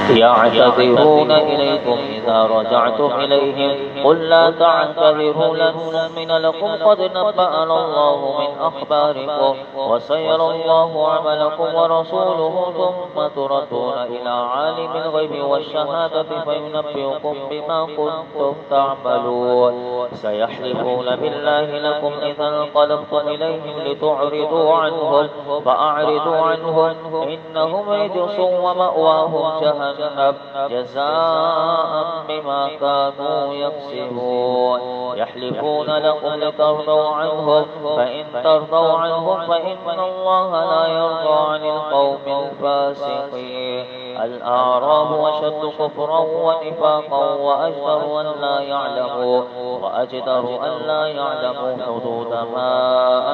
يعتذرون إليكم إذا رجعتم إليهم قل لا تعتذروا لن نؤمن لكم قد نبأنا الله من أخباركم وسيرى الله عملكم ورسوله ثم تردون إلى عالم الغيب والشهادة فينبئكم بما كنتم تعملون سيحلفون بالله لكم إذا انقلبتم إليهم لتعرضوا عنهم فأعرضوا عنهم إنهم رجس ومأواهم جهنم جزاء بما كانوا يكسبون يحلفون لكم لترضوا عنهم فإن ترضوا عنهم فإن الله لا يرضى عن القوم الفاسقين الأعراب أشد كفرا ونفاقا وأجدر أن لا يعلموا حدود ما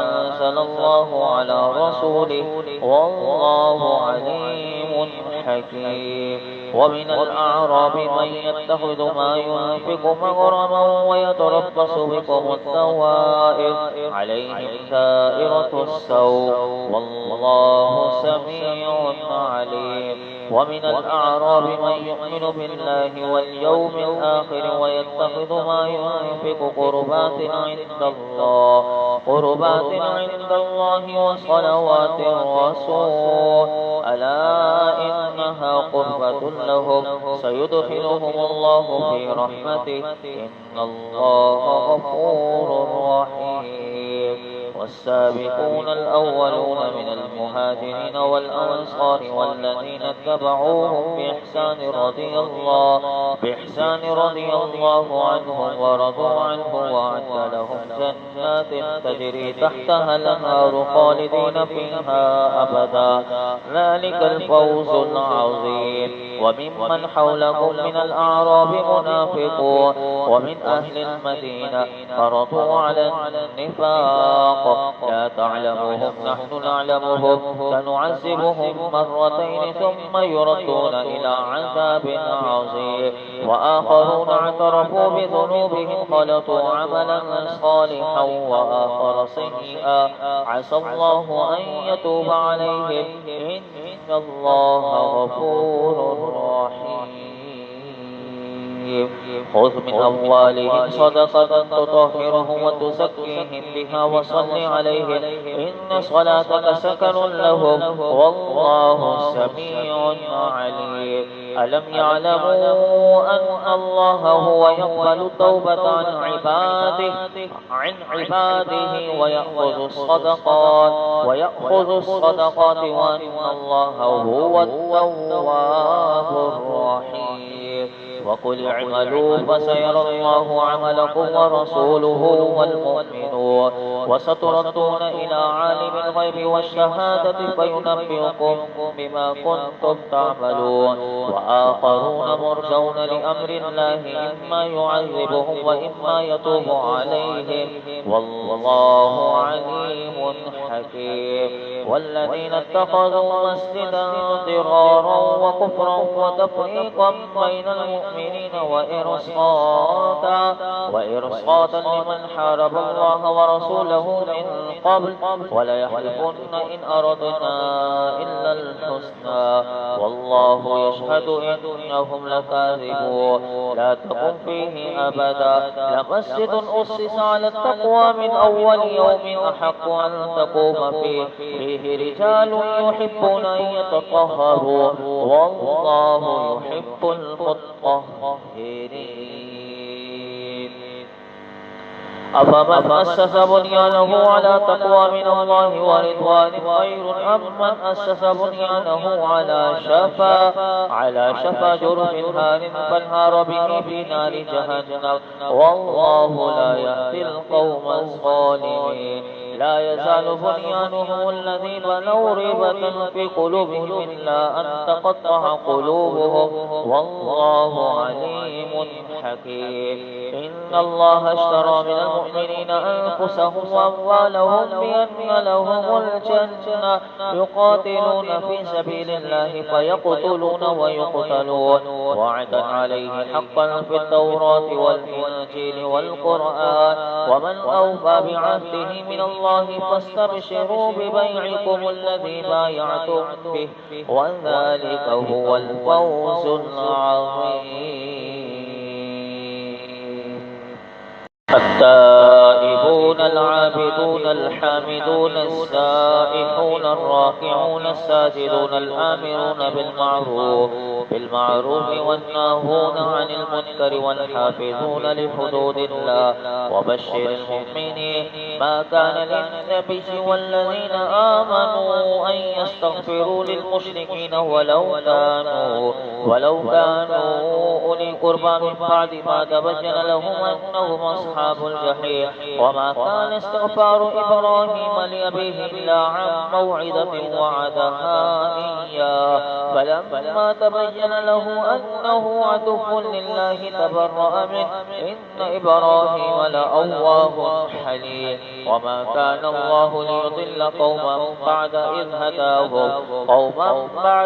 أنزل الله على رسوله والله عليم حكيم ومن الأعراب من يتخذ ما ينفق مغرما ويتربص بكم الدوائر عليهم دائرة السوء والله سميع عليم ومن الأعراب من يؤمن بالله واليوم الآخر ويتخذ ما ينفق قربات عند الله وصلوات الرسول ألا إنها قربة لهم سيدخلهم الله في رحمته إن الله غفور رحيم والسابقون الأولون من المهاجرين والأنصار والذين اتبعوهم بإحسان رضي الله عنهم ورضوا عنه وأعد لهم جنات تجري تحتها الأنهار خالدين فيها أبدا ذلك الفوز العظيم وممن حولكم من الأعراب منافقون ومن أهل المدينة مرضوا على النفاق لا تعلمهم نحن نعلمهم سنعذبهم مرتين ثم يردون إلى عذاب عظيم وآخرون اعترفوا بذنوبهم خلطوا عملا صالحا وآخر سيئا عسى الله أن يتوب عليهم إن الله غفور رحيم خذ من أموالهم صدقة تطهرهم وتزكيهم بها وصل عليهم إن صلاتك سكن لهم والله سميع عليم ألم يعلموا أن الله هو يقبل التوبة عن عباده ويأخذ الصدقات وأن الله هو التواب الرحيم وقل اعملوا فسيرى الله عملكم ورسوله والمؤمنون وستردون إلى عالم الغيب والشهادة فينبئكم بما كنتم تعملون وآخرون مرجون لأمر الله إما يعذبهم وإما يتوب عليهم والله عليم حكيم والذين اتخذوا مسجدا ضرارا وكفرا وتفريقا بين المؤمنين وإرصادا لمن حارب الله ورسوله من قبل وليحلفن إن أردنا إلا الحسنى والله يشهد إنهم لكاذبون لا تقم فيه أبدا لمسجد أسس على التقوى من أول يوم أحق أن تقوم فيه رجال يحبون أن يتطهروا والله يحب المطهرين أفمن أسس بنيانه على تقوى من الله ورضوان خير أم من أسس بنيانه على شفا جرف هار فانهار به في نار جهنم والله لا يهدي القوم الظالمين لا يزال بنيانهم الذي بنوا ريبة في قلوبهم إلا أن تقطع قلوبهم والله عليم حكيم إن الله اشترى من المؤمنين أنفسهم وأموالهم بأن لهم الجنة يقاتلون في سبيل الله فيقتلون ويقتلون وعدا عليه حقا في التوراة والإنجيل والقرآن ومن أوفى بعهده من الله الله فاستبشروا ببيعكم الذي بايعتم به وذلك هو الفوز العظيم. التائبون العابدون الحامدون السائحون الراكعون الساجدون الآمرون بالمعروف والناهون عن المنكر والحافظون لحدود الله وبشر المؤمنين. ما كان للنبي والذين آمنوا أن يستغفروا للمشركين ولو كانوا أولي قربى من بعد ما تبين لهم أنهم أصحاب الجحيم. وما كان استغفار إبراهيم لأبيه إلا عن موعدة وعدها إياه فلما تبين له أنه عدو لله تبرأ منه إن إبراهيم لأواه حليم. وما كان الله ليضل قوما بعد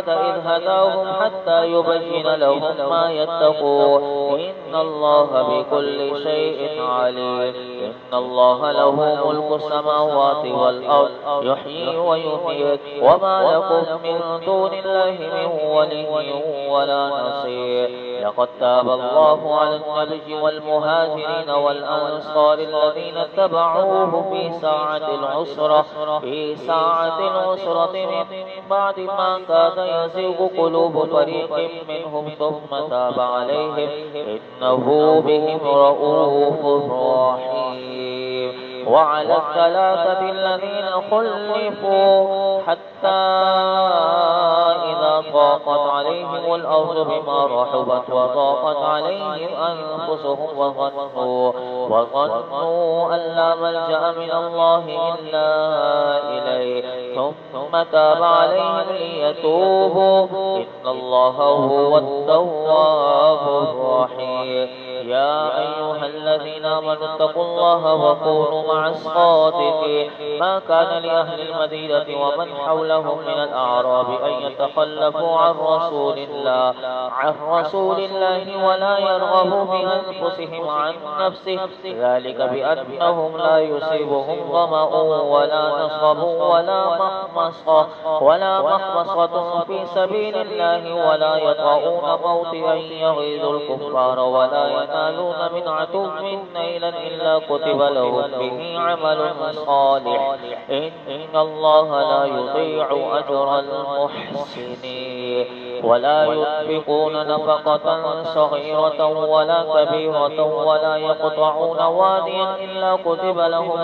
إذ هداهم حتى يبين لهم ما يتقون إن الله بكل شيء عليم. إن الله له ملك السماوات والأرض يحيي ويميت وما لكم من دون الله من ولي ولا نصير. لقد تاب الله على النبي والمهاجرين والأنصار الذين اتبعوه في ساعة العسرة من بعد ما كاد يزيغ قلوب فريق منهم ثم تاب عليهم إنه بهم رؤوف رحيم. وعلى الثلاثة الذين خلفوا حتى إذا ضاقت عليهم الأرض بما رحبت وضاقت عليهم أنفسهم وظنوا أن لا ملجأ من الله إلا إليه ثم تاب عليهم ليتوبوا إن الله هو التواب الرحيم. يا أيها الذين آمنوا اتقوا الله وكونوا مع الصادقين. ما كان لأهل المدينة ومن حولهم من الأعراب أن يتخلفوا عن رسول الله ولا يرغبوا بأنفسهم عن نفسه ذلك بأنهم لا يصيبهم ظمأ ولا نصب ولا مخمصة في سبيل الله ولا يطعون موطئا يغيظ الكفار ولا ينالون من عدو نيلا إلا كتب لهم به عمل صالح إن الله لا يضيع أجر المحسنين. ولا ينفقون نفقة صغيرة ولا كبيرة ولا يقطعون واديا إلا كتب لهم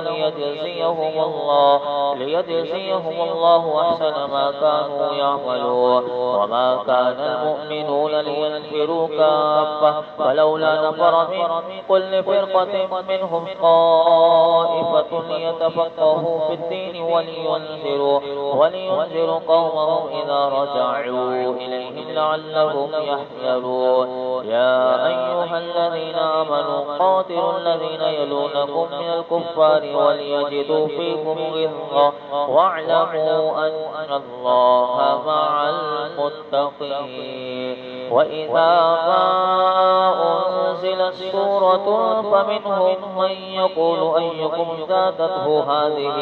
ليجزيهم الله أحسن ما كانوا يعملون. وما كان المؤمنون لينفروا كافة فلولا نفر من كل فرقة منهم طائفة ليتفقهوا في الدين ولينذروا قومهم إذا رجعوا إليهم لعلهم يحذرون. يا أيها الذين آمنوا قاتلوا الذين يلونكم من الكفار وليجدوا فيكم غلظة واعلموا أن الله مع المتقين. وإذا ما أنزلت سورة فمنهم من يقول أيكم زادته هذه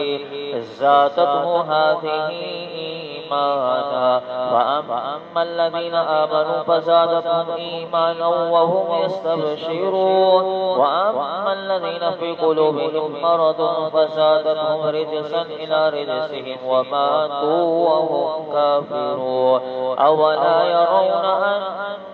إيمانا فأما الذين آمنوا فزادتهم إيمانا وهم يستبشرون وأما الذين في قلوبهم مرض فزادتهم رجسا إلى رجسهم وماتوا وهم كافرون. أولا يرون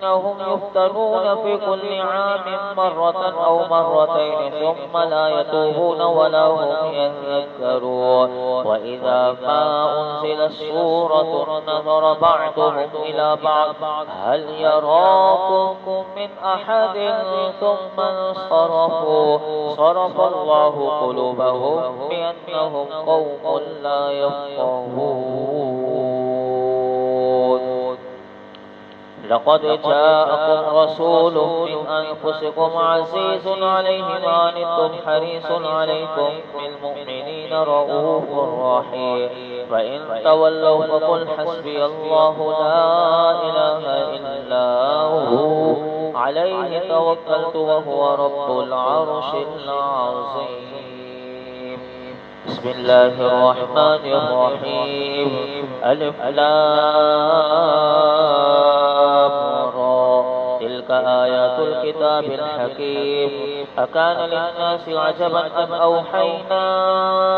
أنهم يفتنون في كل عام مرة أو مرتين ثم لا يتوبون ولا هم يذكرون. وإذا ما أنزلت سورة نظر بعضهم إلى بعض هل يراكم من أحد ثم انصرفوا صرف الله قلوبهم بأنهم قوم لا يفقهون. لقد جاءكم رسول من أنفسكم عزيز عليه ما عنتم حريص عليكم بالمؤمنين رؤوف رحيم. فإن تولوا فقل حسبي الله لا إله إلا هو عليه توكلت وهو رب العرش العظيم. بسم الله الرحمن الرحيم ألف لام را تلك آيات الكتاب الحكيم أكان للناس عجبا أن أوحينا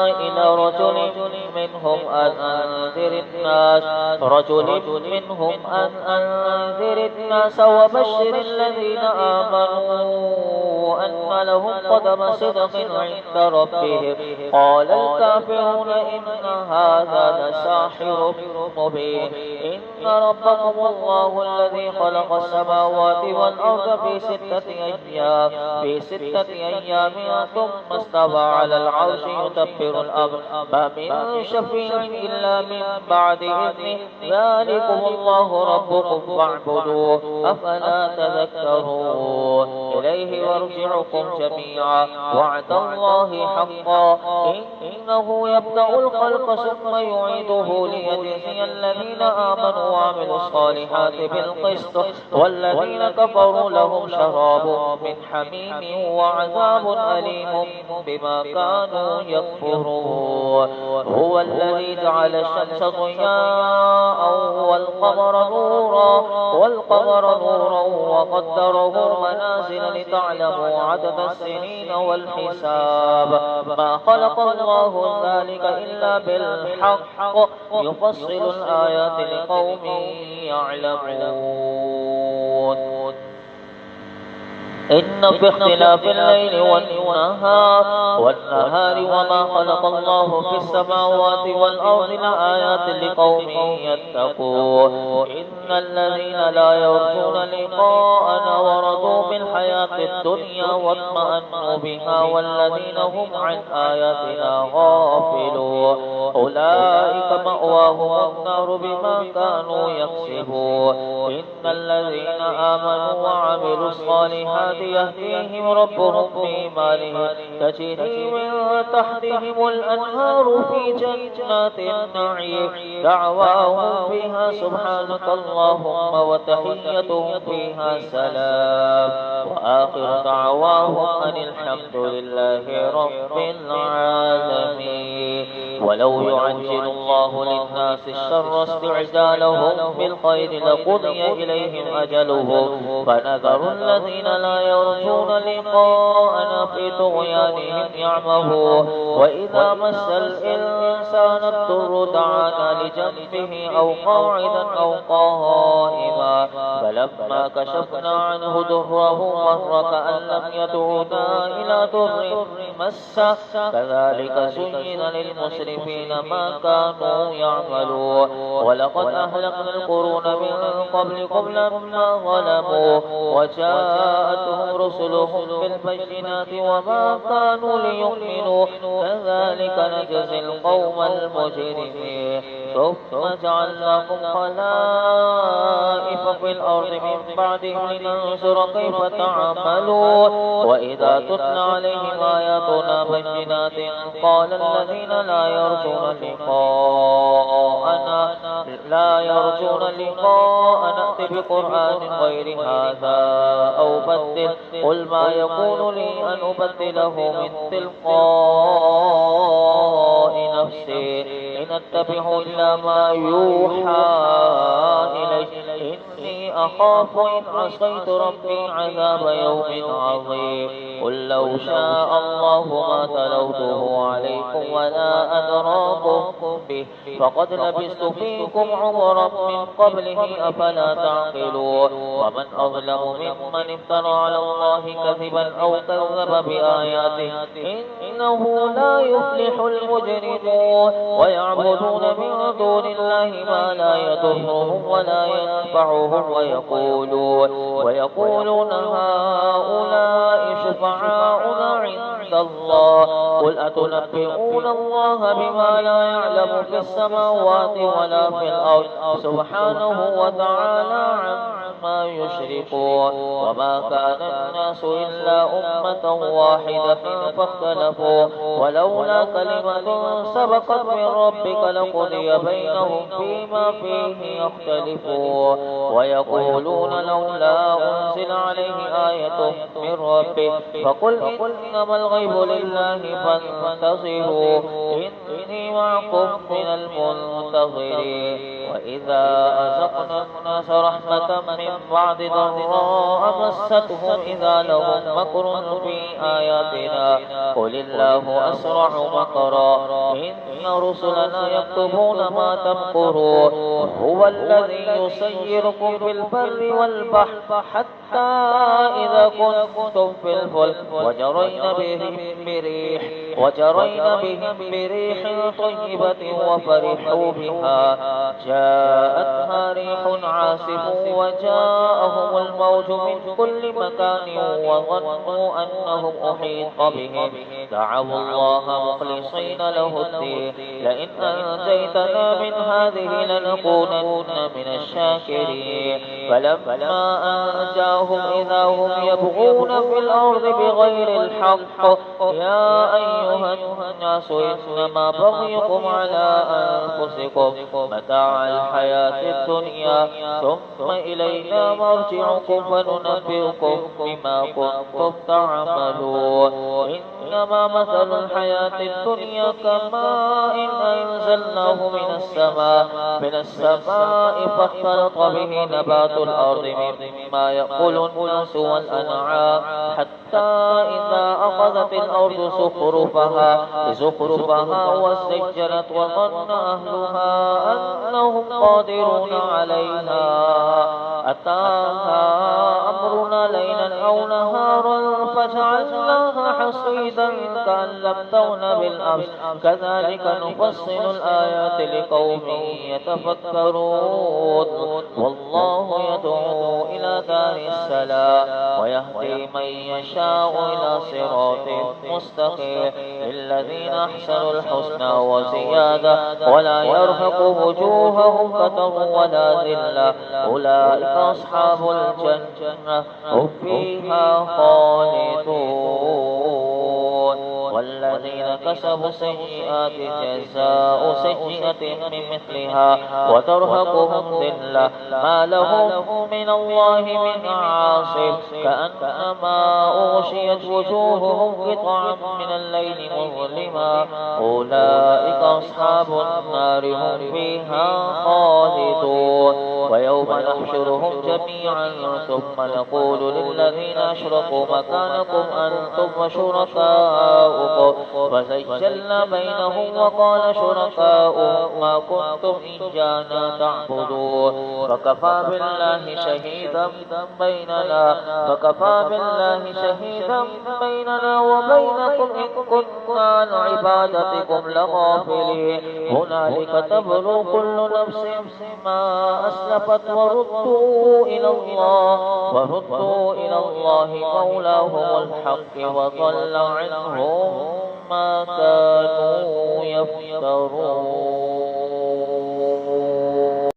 إلى رجل منهم أن أنذر الناس وبشر الذين آمنوا أن لهم قدم صدق عند ربهم قال الكافرون إن هذا لساحر مبين إن ربكم الله الذي خلق السماوات والأرض في ستة أيام ثم استوى على العرش يدبر الأمر ما من شفيع إلا من بعد إذنه ذلكم الله ربكم فاعبدوه أفلا تذكرون إليه يرجعكم جميعا وعد الله حقا إنه يبدأ الخلق ثم يعيده ليجزي الذين آمنوا وعملوا الصالحات بالقسط والذين كفروا لهم شراب من حميم وعذاب أليم بما كانوا يكفرون هو الذي جعل الشمس ضياء والقمر نورا وقدره منازل لتعلموا عدد السنين والحساب ما خلق الله ذلك إلا بالحق يفصل الآيات لقوم يعلمون إن في اختلاف الليل والنهار وما خلق الله في السماوات والأرض لآيات لقوم يتقون إن الذين لا يرجون لقاءنا ورضوا بالحياة الدنيا واطمأنوا بها والذين هم عن آياتنا غافلون أولئك مأواهم النار بما كانوا يكسبون إن الذين آمنوا وعملوا الصالحات يهديهم ربهم بإيمانهم تجري من تحتهم الأنهار في جنات النعيم دعواهم فيها سبحانك اللهم وتحيتهم فيها سلام وآخر دعواهم أن الحمد لله رب العالمين ولو يعجل الله للناس الشر استعجالهم بالخير لقضي إليهم أجلهم فنذر الذين لا يرجون لقاءنا في طغيانهم يعمهون وإذا مس الإنسان الضر دعانا لجنبه أو قاعدا أو قائما فلما كشفنا عنه ضره مر كأن لم يدعنا إلى ضر مسه كذلك زين للمسرفين ما كانوا يعملون ولقد أهلكنا القرون من قبلكم لما ظلموا وجاءتهم رسلهم بالبينات وما كانوا ليؤمنوا كذلك نجزي القوم المجرمين ثم جعلناكم خلائف في الأرض من بعدهم لننظر كيف تعملون وإذا تتلى عليهم آياتنا بينات قال الذين لا يرجون لقاءنا ائت بقرآن غير هذا أو بدل قل ما يكون لي أن أبدله من تلقاء نفسي إن أتبع إلا ما يوحى إلي إني أخاف إن عصيت ربي عذاب يوم عظيم قل لو شاء الله ما تلوته عليكم ولا أدراكم به فقد لبثت فيكم عمرا من قبله أفلا تعقلون ومن أظلم ممن افترى على الله كذبا أو كذب بآياته إنه لا يفلح المجرمون ويعبدون من دون الله ما لا يضرهم ولا ينفعهم ويقولون هؤلاء شفعاؤنا عند الله قل أتنبئون الله بما لا يعلم في السماوات ولا في الأرض سبحانه وتعالى عما يشركون وما كان الناس إلا أمة واحدة فاختلفوا ولولا كلمة سبقت من ربك لقضي بينهم فيما فيه يختلفون ويقولون لولا أنزل عليه آية من ربه فقل إنما الغيب لله فانتظروا إني معكم من المنتظرين وإذا أذقنا الناس رحمة من بعد ضراء مستهم إذا لهم مكر في آياتنا قل الله أسرع مكرا إن رسلنا يكتبون ما تمكرون وهو الذي يسيركم في البر والبحر حتى إذا كنتم في الفلك وجرين بهم بريح طيبة وفرحوا بها جاءتها ريح عاصف وجاءهم الموج من كل مكان وظنوا أنهم أحيط بهم دعوا الله مخلصين له الدين لئن أنجيتنا من هذه لنكونن من الشاكرين فلما أنجاهم إذا هم يبغون في الأرض بغير الحق يا أيها الناس إنما بغيكم على أنفسكم متاع الحياة الدنيا ثم إلينا مرجعكم فننبئكم بما كنتم تعملون إنما مثل الحياة الدنيا كماء أنزلناه من السماء فاختلط به نبات الأرض مما يأكل الناس والأنعام حتى إذا أخذت الأرض زخرفها وزينت وظن أهلها أنهم قادرون عليها أتاها أمرنا ليلا أو نهارا فجعلناها حصيدا كأن لم تغن بالأمس كذلك نفصل الآيات لقوم يتفكرون والله يدعو إلى دار السلام ويهدي من يشاء إلى صراط مستقيم للذين أحسنوا الحسنى وزيادة ولا يرهق وجوههم قتر ولا ذلة أولئك أصحاب الجنة هم فيها خالدون والذين كسبوا سيئات جزاء سيئة بمثلها وترهقهم ذلة ما لهم من الله من عاصم كأنما أغشيت وجوههم قطعا من الليل مظلما أولئك أصحاب النار هم فيها خالدون ويوم نحشرهم جميعا ثم نقول للذين أشركوا مكانكم أنتم وشركاؤكم فزيّلنا بينهم وقال شركاؤهم ما كنتم إيانا تعبدون فكفى بالله شهيدا بيننا وبينكم إن كنا عن عبادتكم لغافلين هنالك تبلو كل نفس ما أسلفت وردوا إلى الله مولاهم الحق وضل عنهم ما كانوا يفترون